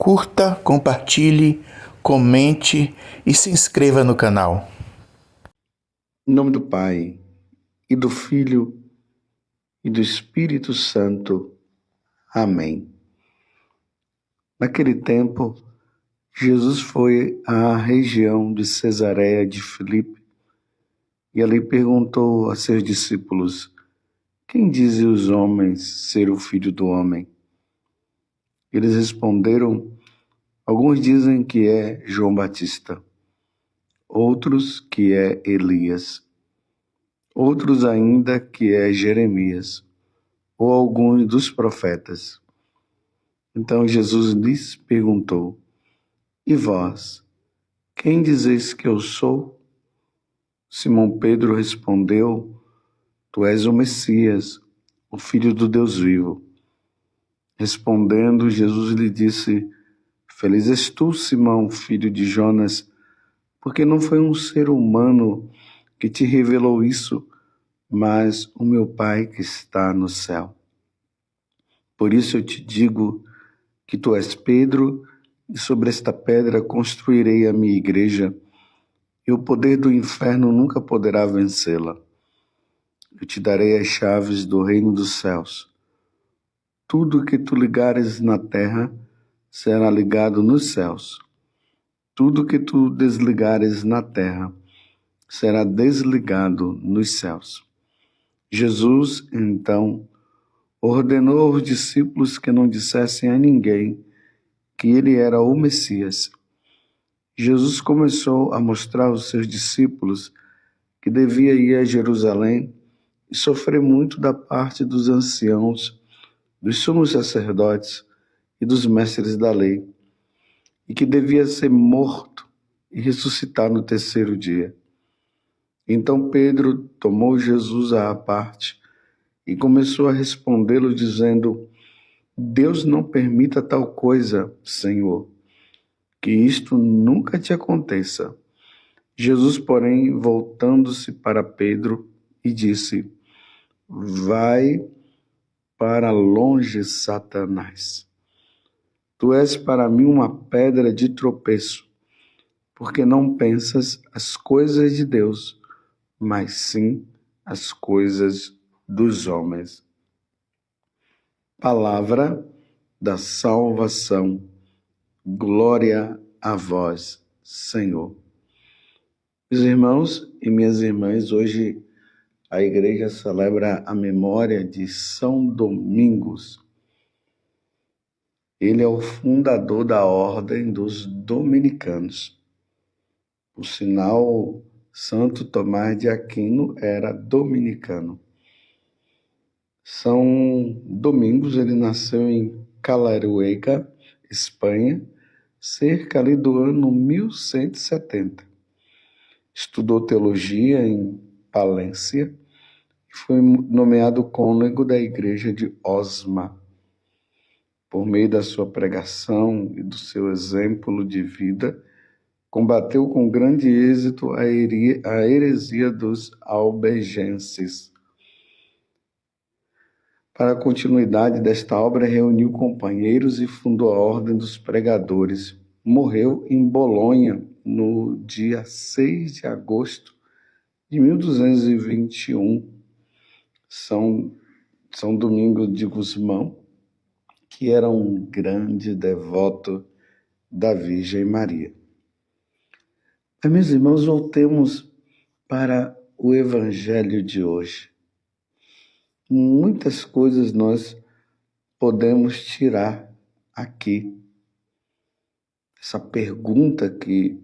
Curta, compartilhe, comente e se inscreva no canal. Em nome do Pai, e do Filho, e do Espírito Santo. Amém. Naquele tempo, Jesus foi à região de Cesareia de Filipe e ali perguntou a seus discípulos: quem dizem os homens ser o Filho do Homem? Eles responderam: alguns dizem que é João Batista, outros que é Elias, outros ainda que é Jeremias, ou alguns dos profetas. Então Jesus lhes perguntou: e vós, quem dizeis que eu sou? Simão Pedro respondeu: tu és o Messias, o Filho do Deus vivo. Respondendo, Jesus lhe disse: feliz és tu, Simão, filho de Jonas, porque não foi um ser humano que te revelou isso, mas o meu Pai que está no céu. Por isso eu te digo que tu és Pedro, e sobre esta pedra construirei a minha igreja, e o poder do inferno nunca poderá vencê-la. Eu te darei as chaves do reino dos céus. Tudo que tu ligares na terra será ligado nos céus. Tudo que tu desligares na terra será desligado nos céus. Jesus, então, ordenou aos discípulos que não dissessem a ninguém que ele era o Messias. Jesus começou a mostrar aos seus discípulos que devia ir a Jerusalém e sofrer muito da parte dos anciãos, dos sumos sacerdotes e dos mestres da lei, e que devia ser morto e ressuscitar no terceiro dia. Então Pedro tomou Jesus à parte e começou a respondê-lo dizendo: Deus não permita tal coisa, Senhor, que isto nunca te aconteça. Jesus, porém, voltando-se para Pedro e disse: vai para longe, Satanás. Tu és para mim uma pedra de tropeço, porque não pensas as coisas de Deus, mas sim as coisas dos homens. Palavra da salvação. Glória a vós, Senhor. Meus irmãos e minhas irmãs, hoje a igreja celebra a memória de São Domingos. Ele é o fundador da ordem dos dominicanos. Por sinal, Santo Tomás de Aquino era dominicano. São Domingos, ele nasceu em Caleruega, Espanha, cerca ali do ano 1170. Estudou teologia em Palência e foi nomeado cônego da igreja de Osma. Por meio da sua pregação e do seu exemplo de vida, combateu com grande êxito a heresia dos albigenses. Para a continuidade desta obra, reuniu companheiros e fundou a Ordem dos Pregadores. Morreu em Bolonha no dia 6 de agosto de 1221. São Domingos de Gusmão, que era um grande devoto da Virgem Maria. Mas, meus irmãos, voltemos para o Evangelho de hoje. Muitas coisas nós podemos tirar aqui. Essa pergunta que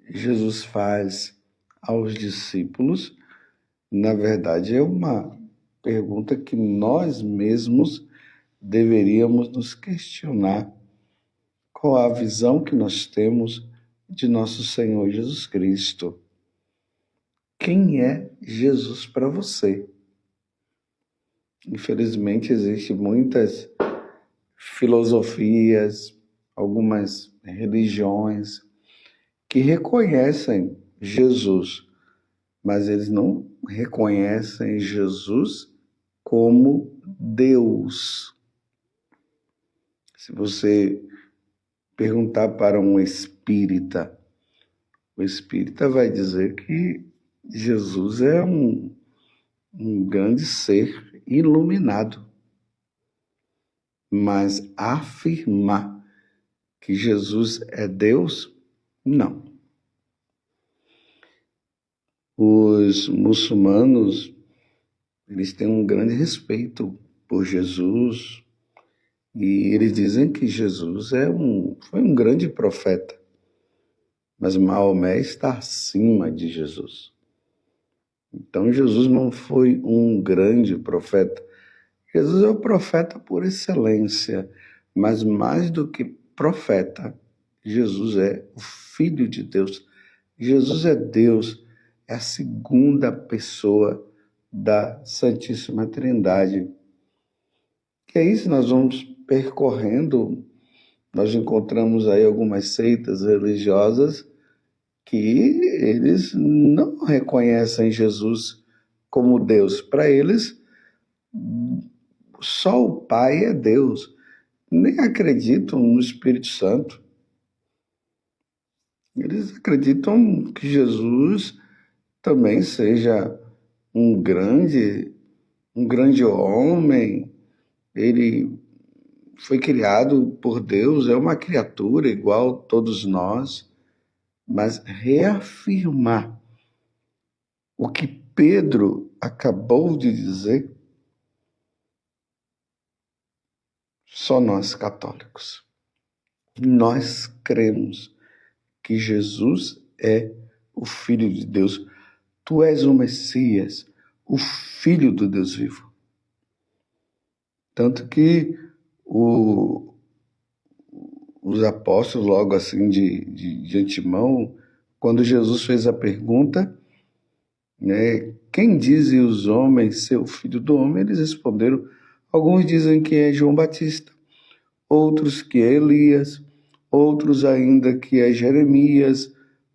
Jesus faz aos discípulos, na verdade, é uma pergunta que nós mesmos deveríamos nos questionar. Qual a visão que nós temos de nosso Senhor Jesus Cristo? Quem é Jesus para você? Infelizmente, existem muitas filosofias, algumas religiões que reconhecem Jesus, mas eles não reconhecem Jesus como Deus. Se você perguntar para um espírita, o espírita vai dizer que Jesus é um grande ser iluminado. Mas afirmar que Jesus é Deus, não. Os muçulmanos, eles têm um grande respeito por Jesus e eles dizem que Jesus foi um grande profeta, mas Maomé está acima de Jesus. Então Jesus não foi um grande profeta. Jesus é o profeta por excelência, mas mais do que profeta, Jesus é o Filho de Deus. Jesus é Deus, é a segunda pessoa da Santíssima Trindade. Que é isso, nós vamos percorrendo, nós encontramos aí algumas seitas religiosas que eles não reconhecem Jesus como Deus. Para eles, só o Pai é Deus. Nem acreditam no Espírito Santo. Eles acreditam que Jesus também seja um grande homem. Ele foi criado por Deus, é uma criatura igual a todos nós, mas reafirmar o que Pedro acabou de dizer, só nós católicos. Nós cremos que Jesus é o Filho de Deus. Tu és o Messias, o Filho do Deus vivo. Tanto que os apóstolos, logo assim de antemão, quando Jesus fez a pergunta, né, quem dizem os homens ser o Filho do Homem? Eles responderam, alguns dizem que é João Batista, outros que é Elias, outros ainda que é Jeremias,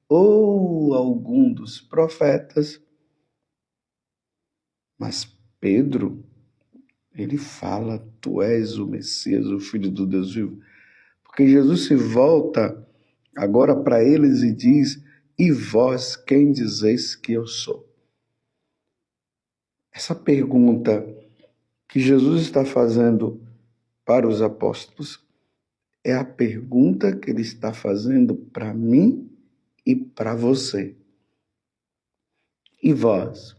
ou algum dos profetas. Mas Pedro, ele fala, tu és o Messias, o Filho do Deus vivo. Porque Jesus se volta agora para eles e diz, e vós quem dizeis que eu sou? Essa pergunta que Jesus está fazendo para os apóstolos é a pergunta que ele está fazendo para mim e para você. E vós?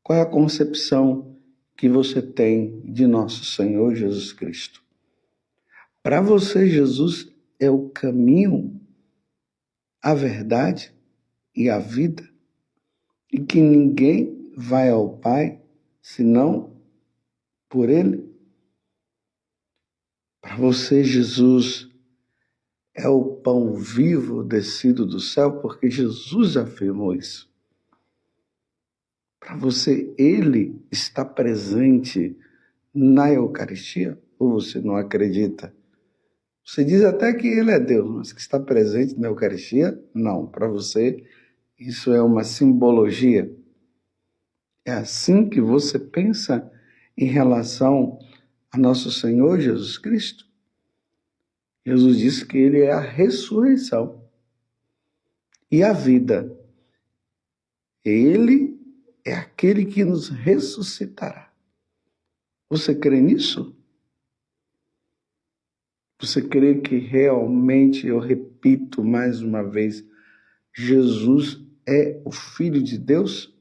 Qual é a concepção que você tem de nosso Senhor Jesus Cristo? Para você, Jesus é o caminho, a verdade e a vida, e que ninguém vai ao Pai senão por Ele? Para você, Jesus é o pão vivo descido do céu, porque Jesus afirmou isso. Para você, Ele está presente na Eucaristia? Ou você não acredita? Você diz até que Ele é Deus, mas que está presente na Eucaristia? Não. Para você, isso é uma simbologia. É assim que você pensa em relação a nosso Senhor Jesus Cristo? Jesus disse que Ele é a ressurreição e a vida. Ele é aquele que nos ressuscitará. Você crê nisso? Você crê que realmente, eu repito mais uma vez, Jesus é o Filho de Deus?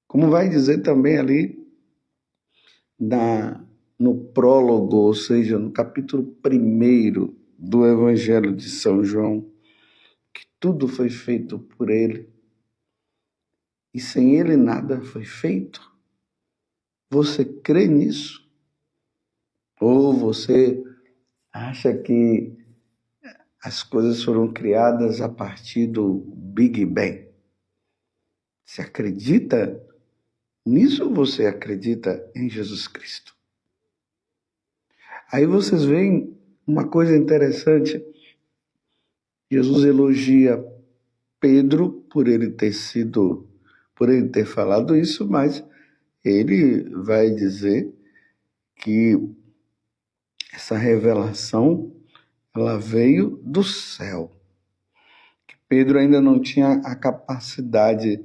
Como vai dizer também ali no prólogo, ou seja, no capítulo 1 do Evangelho de São João, que tudo foi feito por Ele e sem Ele nada foi feito. Você crê nisso? Ou você acha que as coisas foram criadas a partir do Big Bang? Você acredita nisso ou você acredita em Jesus Cristo? Aí vocês veem uma coisa interessante. Jesus elogia Pedro por ele ter falado isso, mas ele vai dizer que essa revelação ela veio do céu. Pedro ainda não tinha a capacidade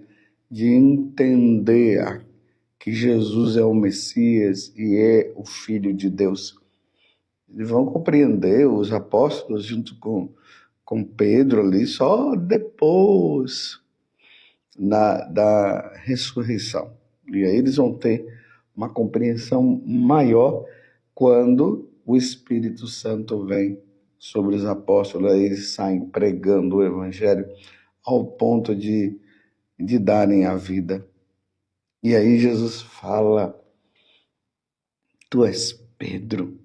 de entender que Jesus é o Messias e é o Filho de Deus. Eles vão compreender, os apóstolos, junto com Pedro ali, só depois da ressurreição. E aí eles vão ter uma compreensão maior quando o Espírito Santo vem sobre os apóstolos, aí eles saem pregando o Evangelho ao ponto de darem a vida. E aí Jesus fala: tu és Pedro,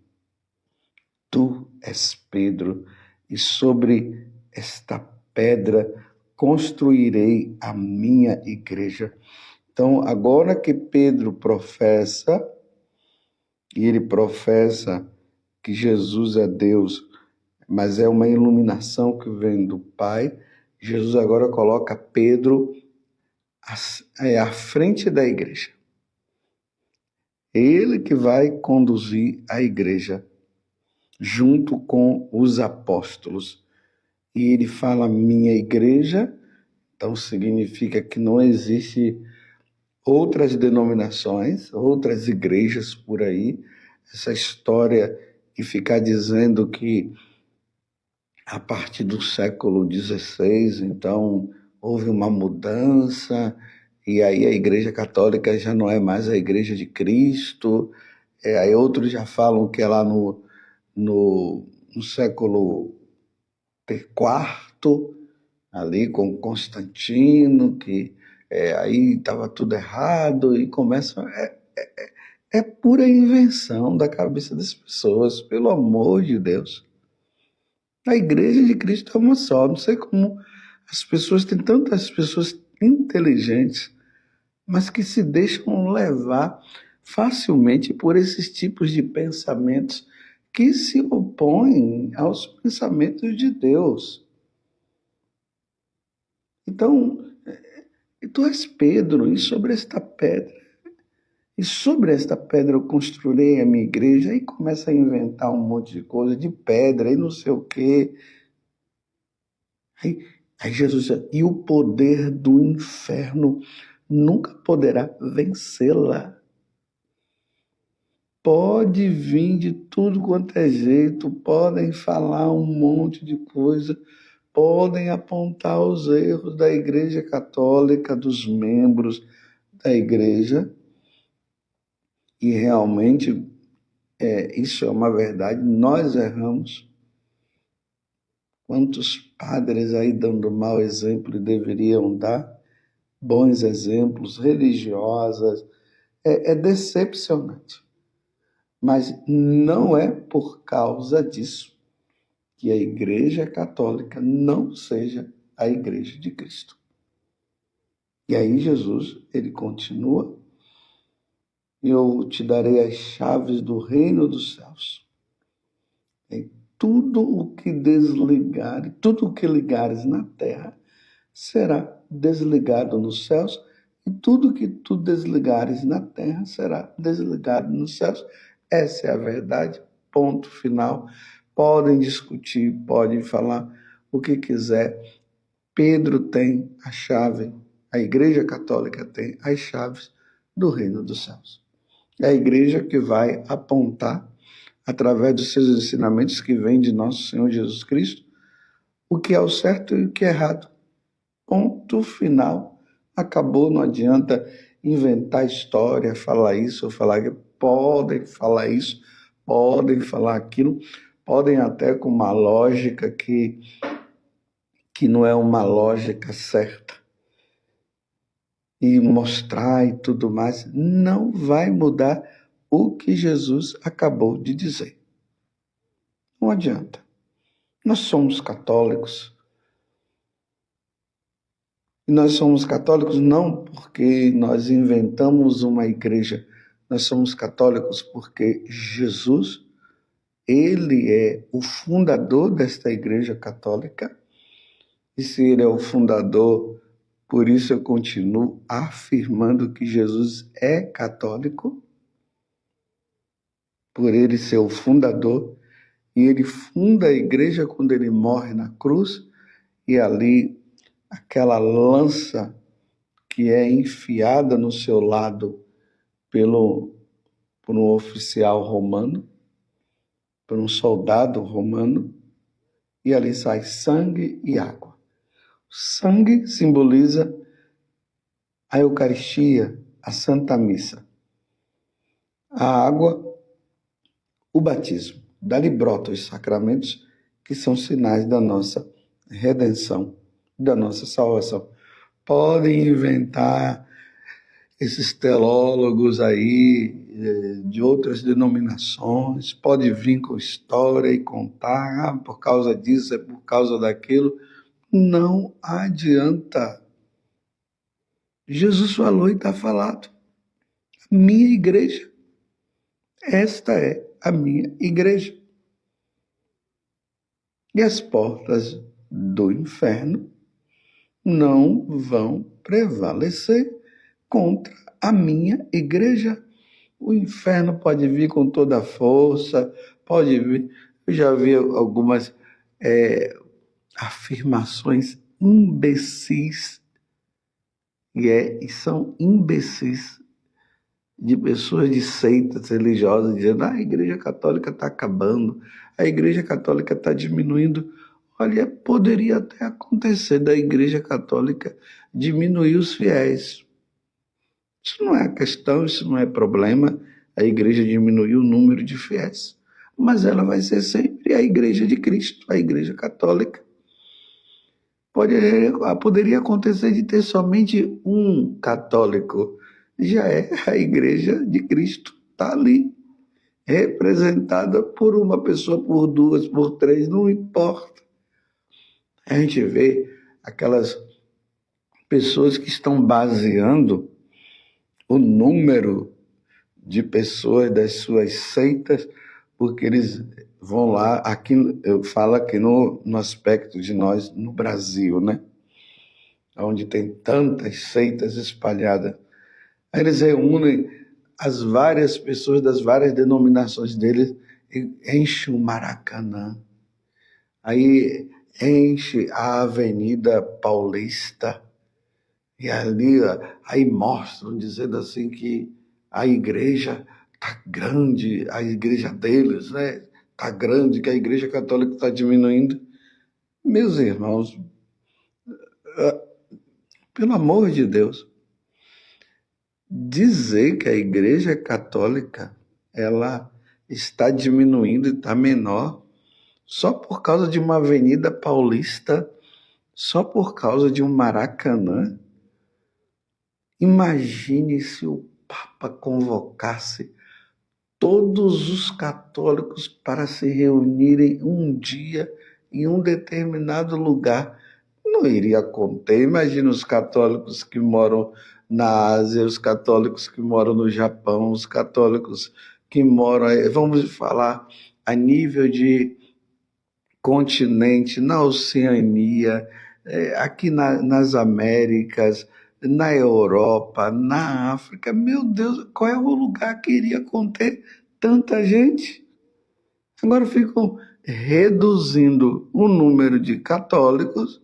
e sobre esta pedra construirei a minha igreja. Então, agora que Pedro professa, e ele professa que Jesus é Deus, mas é uma iluminação que vem do Pai, Jesus agora coloca Pedro à frente da igreja. Ele que vai conduzir a igreja junto com os apóstolos. E ele fala minha igreja, então significa que não existe outras denominações, outras igrejas por aí. Essa história de ficar dizendo que a partir do século XVI, então, houve uma mudança, e aí a Igreja Católica já não é mais a Igreja de Cristo, aí outros já falam que é lá no século IV, ali com Constantino, que aí estava tudo errado, e começa... É pura invenção da cabeça das pessoas, pelo amor de Deus. A Igreja de Cristo é uma só. Não sei como as pessoas, tem tantas pessoas inteligentes, mas que se deixam levar facilmente por esses tipos de pensamentos que se opõem aos pensamentos de Deus. Então, tu és Pedro, e sobre esta pedra eu construirei a minha igreja, e começa a inventar um monte de coisa de pedra e não sei o quê. Aí Jesus diz, e o poder do inferno nunca poderá vencê-la. Pode vir de tudo quanto é jeito, podem falar um monte de coisa, podem apontar os erros da Igreja Católica, dos membros da Igreja, e realmente isso é uma verdade, nós erramos. Quantos padres aí dando mau exemplo deveriam dar bons exemplos, religiosas, é decepcionante. Mas não é por causa disso que a Igreja Católica não seja a Igreja de Cristo. E aí Jesus, ele continua, eu te darei as chaves do reino dos céus. E tudo o que desligares, tudo o que ligares na terra, será desligado nos céus, e tudo que tu desligares na terra será desligado nos céus. Essa é a verdade, ponto final. Podem discutir, podem falar o que quiser. Pedro tem a chave, a Igreja Católica tem as chaves do reino dos céus. É a igreja que vai apontar, através dos seus ensinamentos que vêm de nosso Senhor Jesus Cristo, o que é o certo e o que é errado. Ponto final. Acabou, não adianta inventar história, falar isso ou falar aquilo. Podem falar isso, podem falar aquilo, podem até com uma lógica que não é uma lógica certa, e mostrar e tudo mais, não vai mudar o que Jesus acabou de dizer. Não adianta. Nós somos católicos. E nós somos católicos não porque nós inventamos uma igreja. Nós somos católicos porque Jesus, ele é o fundador desta igreja católica. E se ele é o fundador, por isso eu continuo afirmando que Jesus é católico, por ele ser o fundador, e ele funda a igreja quando ele morre na cruz, e ali aquela lança que é enfiada no seu lado por um oficial romano, por um soldado romano, e ali sai sangue e água. O sangue simboliza a Eucaristia, a Santa Missa. A água, o batismo. Dali brotam os sacramentos que são sinais da nossa redenção, da nossa salvação. Podem inventar esses teólogos aí de outras denominações, pode vir com história e contar, por causa disso, é por causa daquilo. Não adianta. Jesus falou e está falado. Minha igreja. Esta é a minha igreja. E as portas do inferno não vão prevalecer contra a minha igreja. O inferno pode vir com toda a força, pode vir. Eu já vi algumas afirmações imbecis, e são imbecis, de pessoas de seitas religiosas dizendo: a igreja católica está acabando, a igreja católica está diminuindo. Olha, poderia até acontecer da igreja católica diminuir os fiéis. Isso não é questão, isso não é problema, a igreja diminuir o número de fiéis. Mas ela vai ser sempre a igreja de Cristo, a igreja católica. Poderia acontecer de ter somente um católico. Já é a igreja de Cristo, está ali, representada por uma pessoa, por duas, por três, não importa. A gente vê aquelas pessoas que estão baseando o número de pessoas das suas seitas, porque eles vão lá, aqui eu falo aqui no aspecto de nós no Brasil, né? Onde tem tantas seitas espalhadas. Aí eles reúnem as várias pessoas das várias denominações deles e enchem o Maracanã. Aí enche a Avenida Paulista. E ali, aí mostram, dizendo assim que a igreja está grande, a igreja deles, né? Está grande, que a igreja católica está diminuindo. Meus irmãos, pelo amor de Deus, dizer que a igreja católica ela está diminuindo e está menor só por causa de uma Avenida Paulista, só por causa de um Maracanã. Imagine se o Papa convocasse todos os católicos para se reunirem um dia em um determinado lugar. Não iria conter. Imagina os católicos que moram na Ásia, os católicos que moram no Japão, os católicos que moram, vamos falar, a nível de continente, na Oceania, aqui nas Américas, na Europa, na África. Meu Deus, qual é o lugar que iria conter tanta gente? Agora ficam reduzindo o número de católicos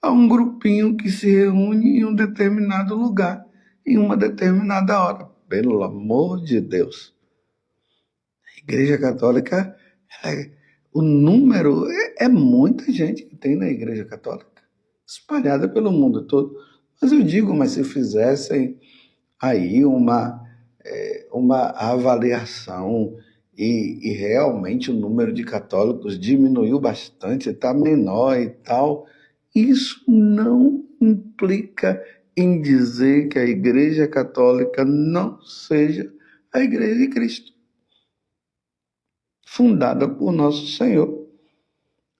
a um grupinho que se reúne em um determinado lugar, em uma determinada hora. Pelo amor de Deus. A Igreja Católica, o número é muita gente que tem na Igreja Católica, espalhada pelo mundo todo. Mas eu digo, mas se fizessem aí uma avaliação e realmente o número de católicos diminuiu bastante, está menor e tal, isso não implica em dizer que a Igreja Católica não seja a Igreja de Cristo, fundada por Nosso Senhor.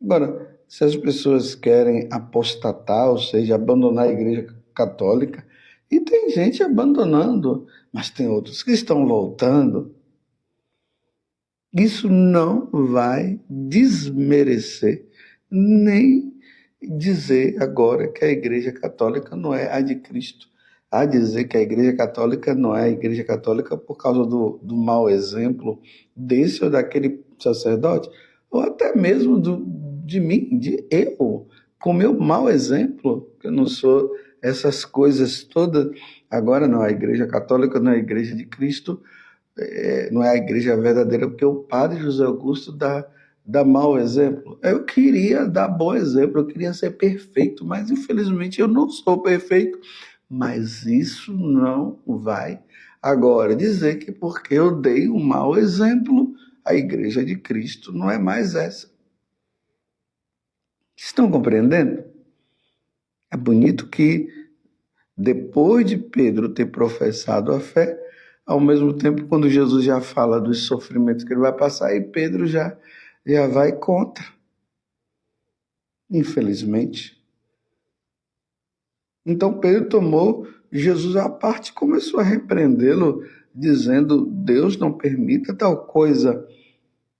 Agora, se as pessoas querem apostatar, ou seja, abandonar a Igreja Católica, e tem gente abandonando, mas tem outros que estão voltando, isso não vai desmerecer, nem dizer agora que a Igreja Católica não é a de Cristo, a dizer que a Igreja Católica não é a Igreja Católica por causa do mau exemplo desse ou daquele sacerdote. ou até mesmo de mim, de eu, com meu mau exemplo, que eu não sou essas coisas todas. Agora não, a Igreja Católica não é a Igreja de Cristo, não é a igreja verdadeira, porque o padre José Augusto dá mau exemplo. Eu queria dar bom exemplo, eu queria ser perfeito, mas infelizmente eu não sou perfeito. Mas isso não vai agora dizer que porque eu dei um mau exemplo, a igreja de Cristo não é mais essa. Estão compreendendo? É bonito que depois de Pedro ter professado a fé, ao mesmo tempo, quando Jesus já fala dos sofrimentos que ele vai passar, e Pedro já vai contra. Infelizmente. Então Pedro tomou Jesus à parte e começou a repreendê-lo, dizendo: Deus não permita tal coisa,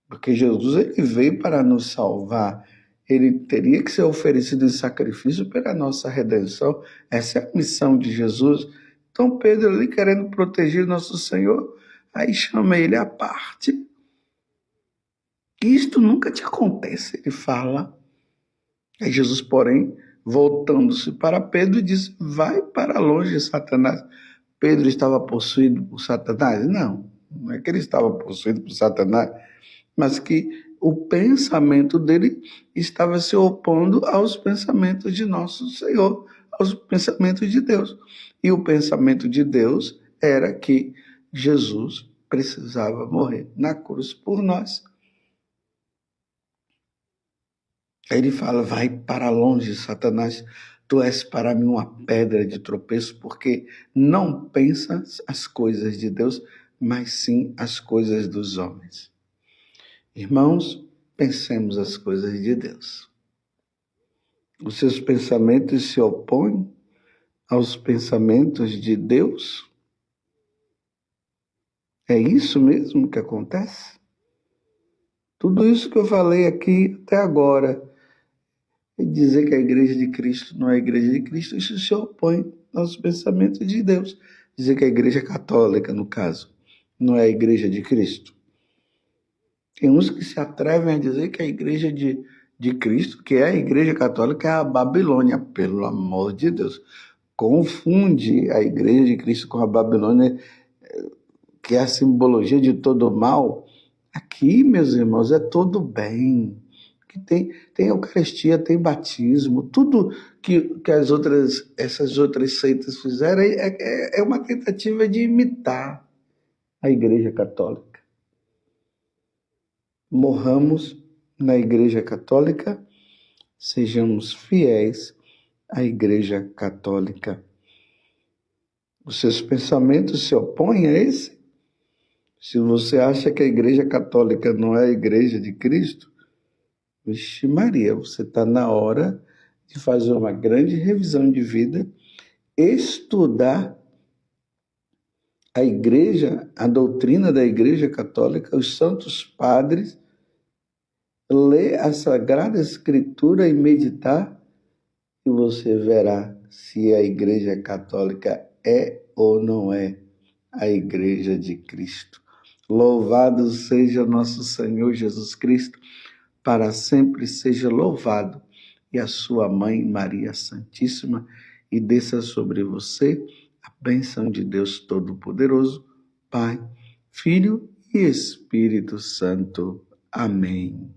porque Jesus ele veio para nos salvar. Ele teria que ser oferecido em sacrifício pela nossa redenção. Essa é a missão de Jesus. Então Pedro ali querendo proteger nosso Senhor, aí chama ele à parte. Isto nunca te acontece, ele fala. Aí Jesus, porém, voltando-se para Pedro, diz: vai para longe, Satanás. Pedro estava possuído por Satanás? Não, não é que ele estava possuído por Satanás, mas que o pensamento dele estava se opondo aos pensamentos de nosso Senhor, aos pensamentos de Deus. E o pensamento de Deus era que Jesus precisava morrer na cruz por nós. Aí ele fala: vai para longe, Satanás, tu és para mim uma pedra de tropeço, porque não pensas as coisas de Deus, mas sim as coisas dos homens. Irmãos, pensemos as coisas de Deus. Os seus pensamentos se opõem aos pensamentos de Deus? É isso mesmo que acontece? Tudo isso que eu falei aqui até agora, e dizer que a igreja de Cristo não é a igreja de Cristo, isso se opõe aos pensamentos de Deus. Dizer que a igreja católica, no caso, não é a igreja de Cristo. Tem uns que se atrevem a dizer que a igreja de Cristo, que é a igreja católica, é a Babilônia. Pelo amor de Deus. Confunde a igreja de Cristo com a Babilônia, que é a simbologia de todo o mal. Aqui, meus irmãos, é todo bem. Que tem Eucaristia, tem batismo, tudo que essas outras seitas fizeram é uma tentativa de imitar a Igreja Católica. Morramos na Igreja Católica, sejamos fiéis à Igreja Católica. Os seus pensamentos se opõem a esse? Se você acha que a Igreja Católica não é a Igreja de Cristo, vixe Maria, você está na hora de fazer uma grande revisão de vida, estudar a igreja, a doutrina da Igreja Católica, os santos padres, ler a Sagrada Escritura e meditar, e você verá se a Igreja Católica é ou não é a Igreja de Cristo. Louvado seja nosso Senhor Jesus Cristo, para sempre seja louvado, e a sua mãe Maria Santíssima, e desça sobre você a bênção de Deus Todo-Poderoso, Pai, Filho e Espírito Santo. Amém.